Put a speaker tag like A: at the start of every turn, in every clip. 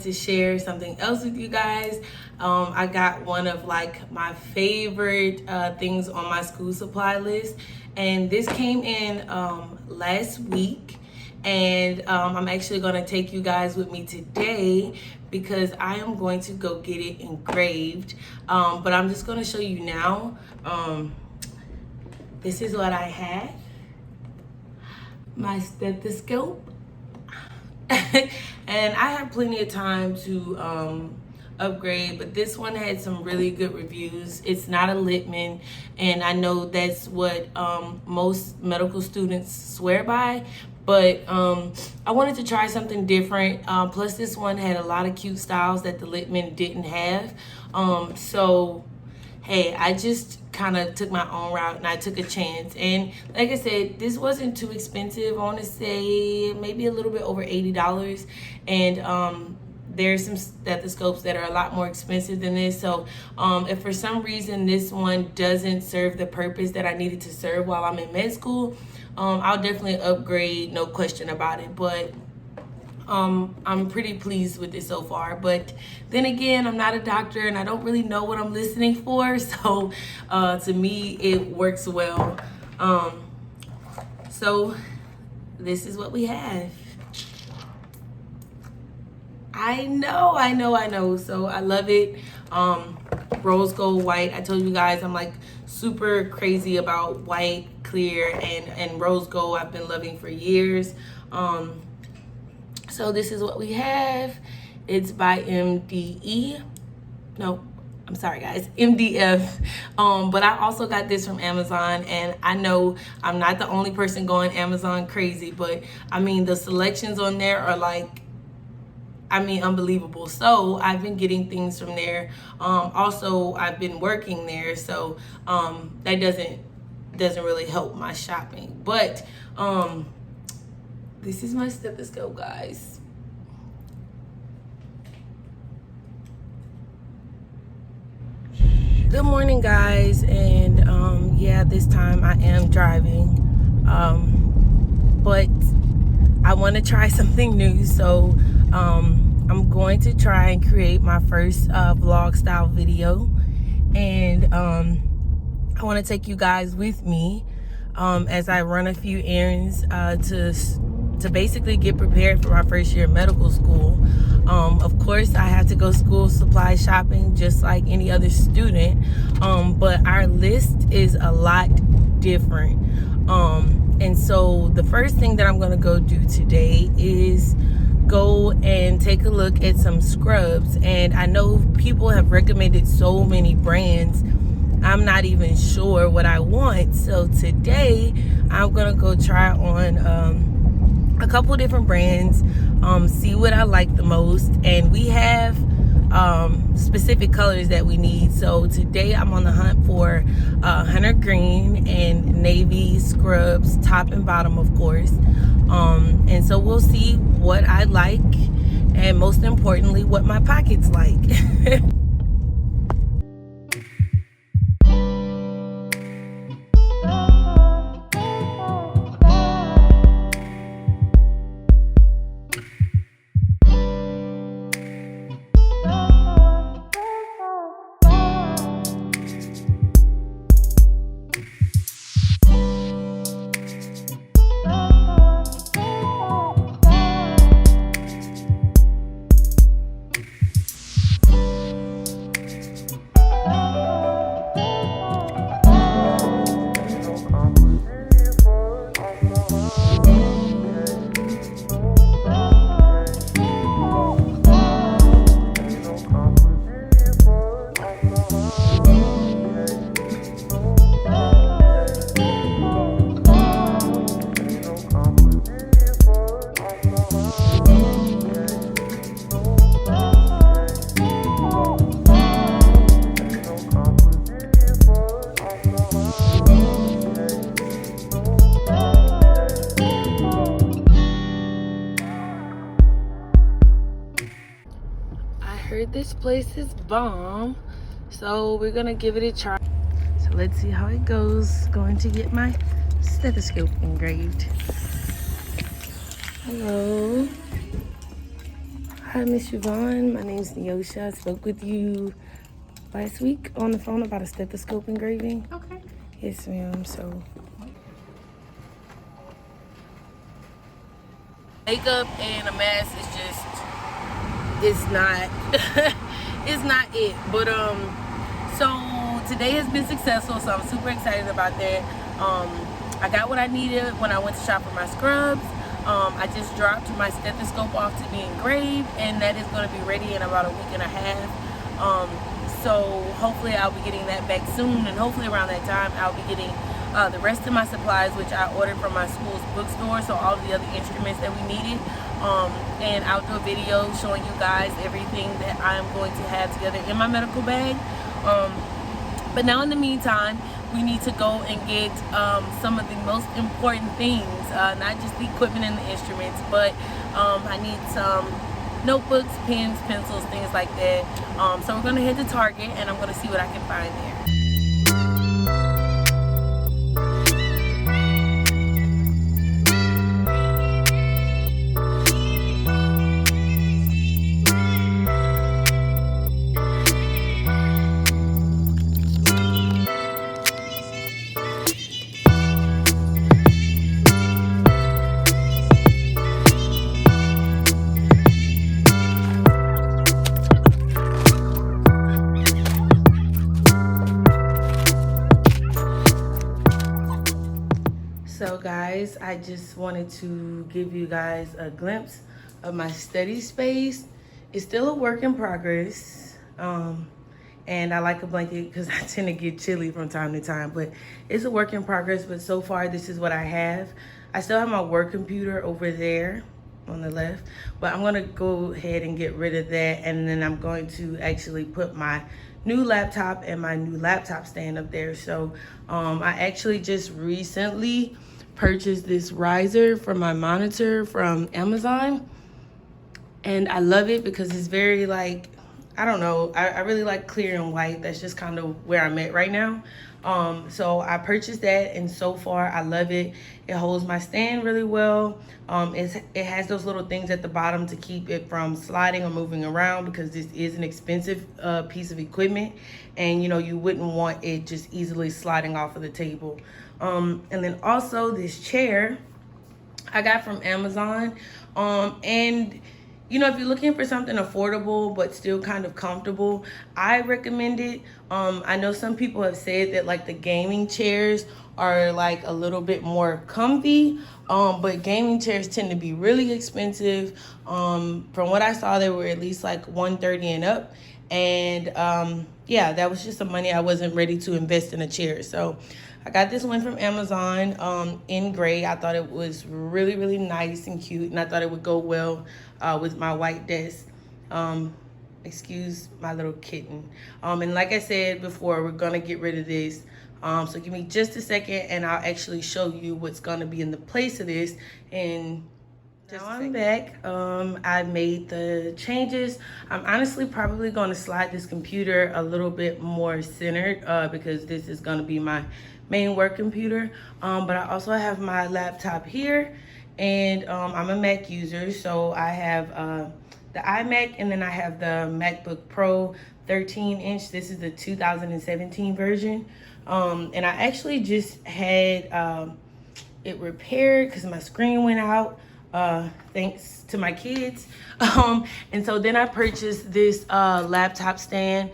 A: to share something else with you guys. I got one of like my favorite things on my school supply list, and this came in last week, and I'm actually going to take you guys with me today because I am going to go get it engraved. But I'm just going to show you now. This is what I have. My stethoscope. And I have plenty of time to upgrade, but this one had some really good reviews. It's not a Littman, and I know that's what most medical students swear by, but I wanted to try something different. Plus this one had a lot of cute styles that the Littman didn't have. So hey, I just kind of took my own route and I took a chance. And like I said, this wasn't too expensive. I want to say maybe a little bit over $80. And there's some stethoscopes that are a lot more expensive than this. So if for some reason this one doesn't serve the purpose that I needed to serve while I'm in med school, I'll definitely upgrade, no question about it. But I'm pretty pleased with it so far. But then again, I'm not a doctor and I don't really know what I'm listening for, so to me it works well. So this is what we have. I know, so I love it. Rose gold white. I told you guys I'm like super crazy about white, clear, and rose gold. I've been loving for years. So this is what we have. It's by MDE. No, I'm sorry guys, MDF. But I also got this from Amazon, and I know I'm not the only person going Amazon crazy, but I mean the selections on there are like, unbelievable. So I've been getting things from there. Also, I've been working there, so that doesn't really help my shopping. But this is my stethoscope, guys. Good morning, guys, and yeah, this time I am driving, but I want to try something new, so I'm going to try and create my first vlog style video, and I want to take you guys with me as I run a few errands to basically get prepared for my first year of medical school. Of course, I have to go school supply shopping just like any other student, but our list is a lot different. And so the first thing that I'm going to go do today is go and take a look at some scrubs. And I know people have recommended so many brands, I'm not even sure what I want. So today I'm going to go try on a couple different brands, see what I like the most, and we have specific colors that we need. So today I'm on the hunt for hunter green and navy scrubs, top and bottom, of course. And so we'll see what I like, and most importantly what my pockets like. This place is bomb, so we're gonna give it a try. So let's see how it goes. Going to get my stethoscope engraved. Hello. Hi, Miss Yvonne. My name's Neosha. I spoke with you last week on the phone about a stethoscope engraving.
B: Okay.
A: Yes, ma'am. So makeup and a mask is just, it's not it's not it. But so today has been successful, so I'm super excited about that. I got what I needed when I went to shop for my scrubs. I just dropped my stethoscope off to be engraved, and that is going to be ready in about a week and a half. So hopefully I'll be getting that back soon, and hopefully around that time I'll be getting the rest of my supplies, which I ordered from my school's bookstore, so all of the other instruments that we needed. And I'll do a video showing you guys everything that I'm going to have together in my medical bag. But now in the meantime, we need to go and get some of the most important things, not just the equipment and the instruments, but I need some notebooks, pens, pencils, things like that. So we're gonna head to Target, and I'm gonna see what I can find there. So guys, I just wanted to give you guys a glimpse of my study space. It's still a work in progress. And I like a blanket because I tend to get chilly from time to time, but it's a work in progress. But so far, this is what I have. I still have my work computer over there on the left, but I'm gonna go ahead and get rid of that, and then I'm going to actually put my new laptop and my new laptop stand up there. So I actually just recently purchased this riser for my monitor from Amazon, and I love it because it's very, like, I don't know, I really like clear and white. That's just kind of where I'm at right now. So I purchased that, and so far I love it. It holds my stand really well. It has those little things at the bottom to keep it from sliding or moving around, because this is an expensive piece of equipment, and you know, you wouldn't want it just easily sliding off of the table. And then also this chair I got from Amazon, and you know, if you're looking for something affordable but still kind of comfortable, I recommend it. I know some people have said that like the gaming chairs are like a little bit more comfy, but gaming chairs tend to be really expensive. From what I saw, they were at least like $130 and up, and yeah, that was just some money I wasn't ready to invest in a chair. So I got this one from Amazon in gray. I thought it was really, really nice and cute, and I thought it would go well with my white desk. Excuse my little kitten. And like I said before, we're gonna get rid of this. So give me just a second, and I'll actually show you what's gonna be in the place of this. And now I'm back. I made the changes. I'm honestly probably gonna slide this computer a little bit more centered because this is gonna be my main work computer. But I also have my laptop here, and I'm a Mac user, so I have the iMac, and then I have the MacBook Pro 13-inch. This is the 2017 version. And I actually just had it repaired because my screen went out, thanks to my kids. And so then I purchased this laptop stand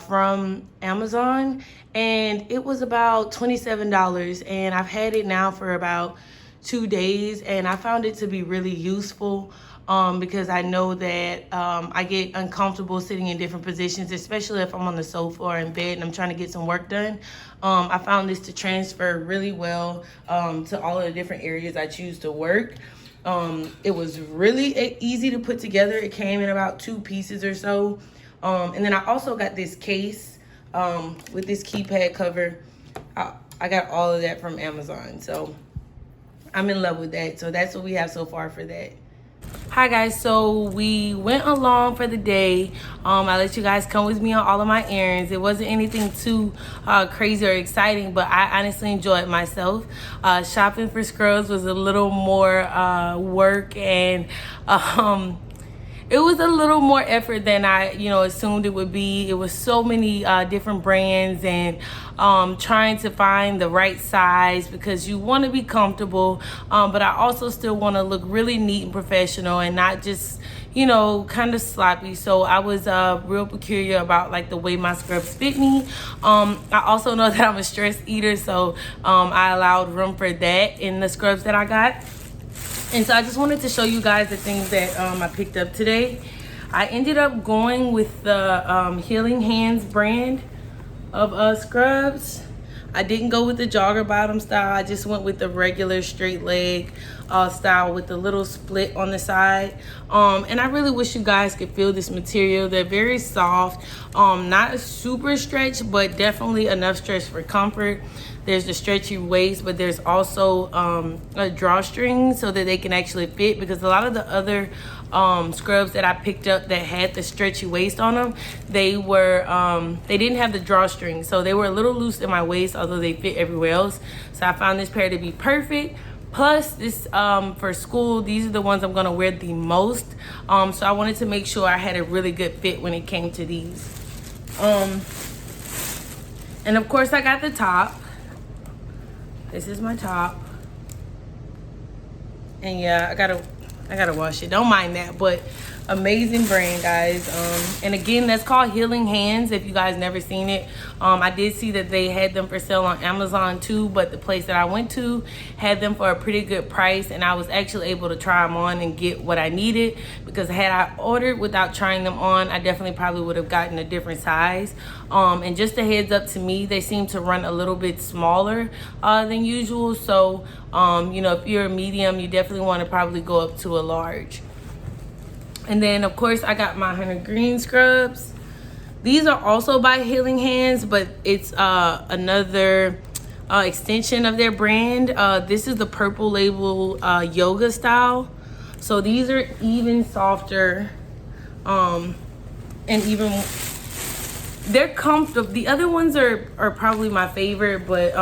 A: from Amazon, and it was about $27, and I've had it now for about 2 days, and I found it to be really useful because I know that I get uncomfortable sitting in different positions, especially if I'm on the sofa or in bed and I'm trying to get some work done. I found this to transfer really well to all of the different areas I choose to work. It was really easy to put together. It came in about 2 pieces or so. And then I also got this case with this keypad cover. I got all of that from Amazon, so I'm in love with that. So that's what we have so far for that. Hi guys, so we went along for the day. I let you guys come with me on all of my errands. It wasn't anything too crazy or exciting, but I honestly enjoyed myself. Shopping for scrubs was a little more work, and it was a little more effort than I, assumed it would be. It was so many different brands, and trying to find the right size, because you want to be comfortable, but I also still want to look really neat and professional and not just, kind of sloppy. So I was real peculiar about like the way my scrubs fit me. I also know that I'm a stress eater, so I allowed room for that in the scrubs that I got. And so I just wanted to show you guys the things that I picked up today. I ended up going with the Healing Hands brand of scrubs. I didn't go with the jogger bottom style. I just went with the regular straight leg style with the little split on the side. And I really wish you guys could feel this material. They're very soft, not super stretch, but definitely enough stretch for comfort. There's the stretchy waist, but there's also a drawstring so that they can actually fit, because a lot of the other scrubs that I picked up that had the stretchy waist on them, they didn't have the drawstring, so they were a little loose in my waist, although they fit everywhere else. So I found this pair to be perfect. Plus this for school, these are the ones I'm gonna wear the most, so I wanted to make sure I had a really good fit when it came to these. And of course I got the top. This is my top, and yeah, I gotta wash it, don't mind that, but amazing brand, guys. And again, that's called Healing Hands, if you guys never seen it. I did see that they had them for sale on Amazon too, but the place that I went to had them for a pretty good price, and I was actually able to try them on and get what I needed, because had I ordered without trying them on, I definitely probably would have gotten a different size. And just a heads up, to me they seem to run a little bit smaller than usual, so if you're a medium, you definitely want to probably go up to a large. And then of course I got my Hunter Green scrubs. These are also by Healing Hands, but it's another extension of their brand. This is the Purple Label yoga style. So these are even softer, and even they're comfortable. The other ones are probably my favorite, but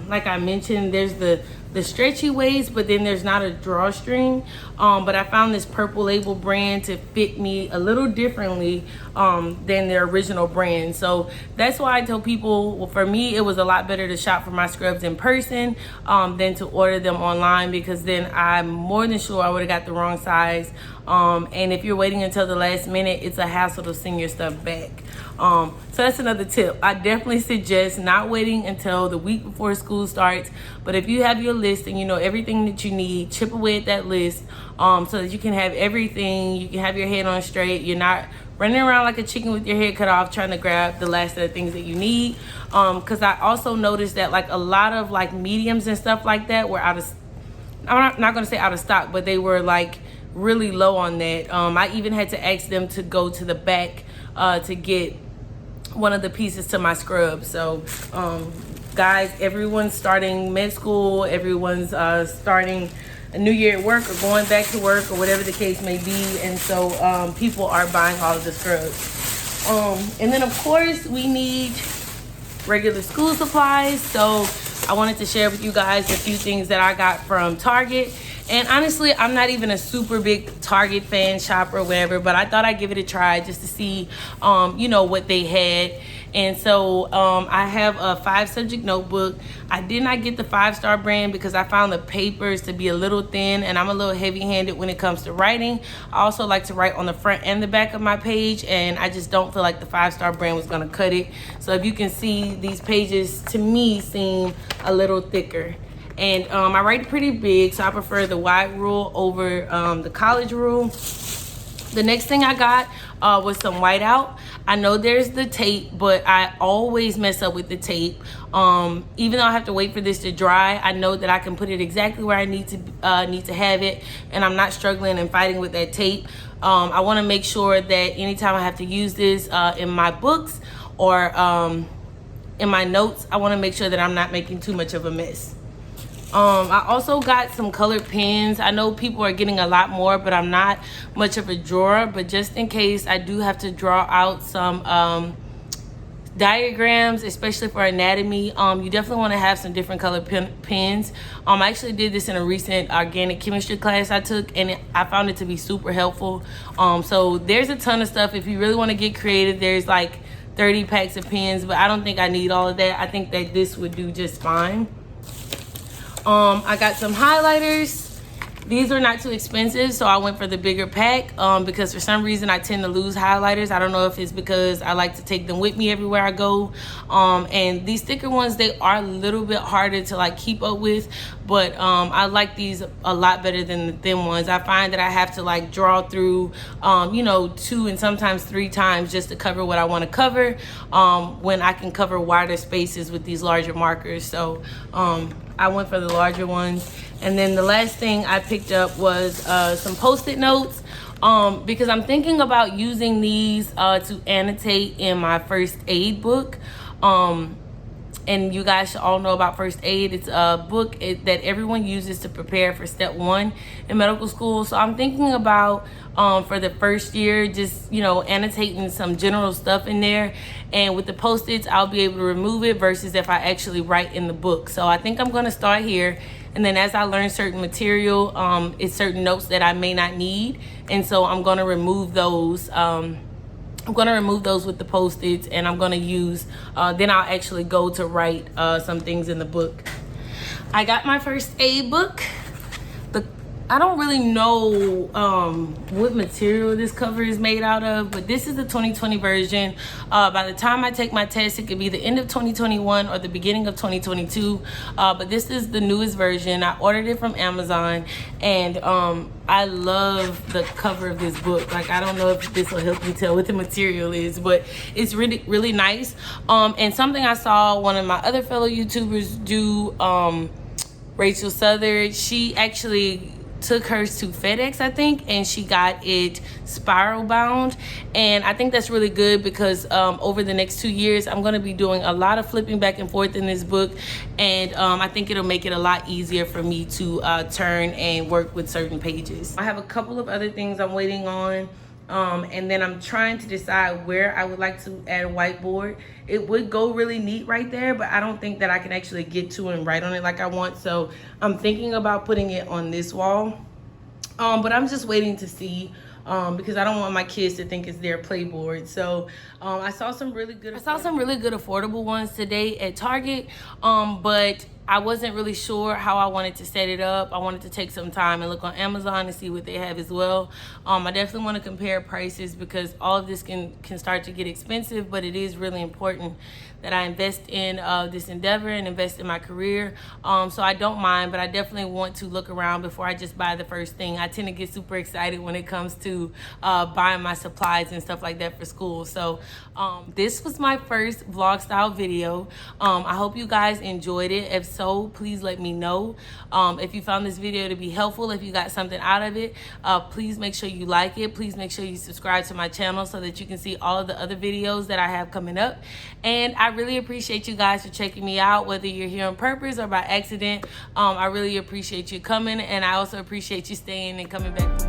A: like I mentioned, there's the stretchy waist, but then there's not a drawstring. But I found this Purple Label brand to fit me a little differently than their original brand. So that's why I tell people, well, for me, it was a lot better to shop for my scrubs in person than to order them online, because then I'm more than sure I would have got the wrong size. And if you're waiting until the last minute, it's a hassle to send your stuff back. So that's another tip. I definitely suggest not waiting until the week before school starts. But if you have your list and you know everything that you need, chip away at that list so that you can have everything. You can have your head on straight. You're not running around like a chicken with your head cut off trying to grab the last of the things that you need. Because I also noticed that like a lot of like mediums and stuff like that were out of, I'm not going to say out of stock, but they were like really low on that. I even had to ask them to go to the back to get one of the pieces to my scrub. So guys, everyone's starting med school, everyone's starting a new year at work or going back to work or whatever the case may be, and so people are buying all of the scrubs. And then of course we need regular school supplies, so I wanted to share with you guys a few things that I got from Target. And honestly, I'm not even a super big Target fan, shopper, or whatever, but I thought I'd give it a try just to see, what they had. And so I have a 5-subject notebook. I did not get the 5-star brand because I found the papers to be a little thin, and I'm a little heavy-handed when it comes to writing. I also like to write on the front and the back of my page, and I just don't feel like the 5-star brand was gonna cut it. So if you can see, these pages to me seem a little thicker. And I write pretty big, so I prefer the wide rule over the college rule. The next thing I got was some whiteout. I know there's the tape, but I always mess up with the tape. Even though I have to wait for this to dry, I know that I can put it exactly where I need to have it, and I'm not struggling and fighting with that tape. I want to make sure that anytime I have to use this in my books or in my notes, I want to make sure that I'm not making too much of a mess. I also got some colored pens. I know people are getting a lot more, but I'm not much of a drawer. But just in case, I do have to draw out some diagrams, especially for anatomy, you definitely want to have some different color pens. I actually did this in a recent organic chemistry class I took, and I found it to be super helpful. So there's a ton of stuff. If you really want to get creative, there's like 30 packs of pens, but I don't think I need all of that. I think that this would do just fine. I got some highlighters. These are not too expensive, so I went for the bigger pack because for some reason I tend to lose highlighters. I don't know if it's because I like to take them with me everywhere I go. And these thicker ones, they are a little bit harder to like keep up with, but I like these a lot better than the thin ones. I find that I have to like draw through, you know, 2 and sometimes 3 times just to cover what I want to cover when I can cover wider spaces with these larger markers. So I went for the larger ones. And then the last thing I picked up was some Post-it notes because I'm thinking about using these to annotate in my first aid book. And you guys should all know about first aid. It's a book that everyone uses to prepare for step 1 in medical school. So I'm thinking about for the first year, just, you know, annotating some general stuff in there. And with the Post-its, I'll be able to remove it versus if I actually write in the book. So I think I'm going to start here. And then as I learn certain material, it's certain notes that I may not need. And so I'm going to remove those. I'm going to remove those with the Post-its, and I'm going to use, then I'll actually go to write some things in the book. I got my first aid book. I don't really know what material this cover is made out of, but this is the 2020 version. By the time I take my test, it could be the end of 2021 or the beginning of 2022. But this is the newest version. I ordered it from Amazon, and I love the cover of this book. Like, I don't know if this will help you tell what the material is, but it's really, really nice. And something I saw one of my other fellow YouTubers do, Rachel Southern, she actually took hers to FedEx, I think, and she got it spiral bound. And I think that's really good because over the next 2 years, I'm going to be doing a lot of flipping back and forth in this book. And I think it'll make it a lot easier for me to turn and work with certain pages. I have a couple of other things I'm waiting on. And then I'm trying to decide where I would like to add a whiteboard. It would go really neat right there, but I don't think that I can actually get to and write on it like I want. So I'm thinking about putting it on this wall. But I'm just waiting to see because I don't want my kids to think it's their playboard. So I saw some really good affordable ones today at Target, but I wasn't really sure how I wanted to set it up. I wanted to take some time and look on Amazon and see what they have as well. I definitely want to compare prices because all of this can start to get expensive, but it is really important that I invest in this endeavor and invest in my career. So I don't mind, but I definitely want to look around before I just buy the first thing. I tend to get super excited when it comes to buying my supplies and stuff like that for school. So this was my first vlog style video. I hope you guys enjoyed it. If so, please let me know. If you found this video to be helpful, if you got something out of it, please make sure you like it. Please make sure you subscribe to my channel so that you can see all of the other videos that I have coming up. And I really appreciate you guys for checking me out, whether you're here on purpose or by accident. I really appreciate you coming, and I also appreciate you staying and coming back.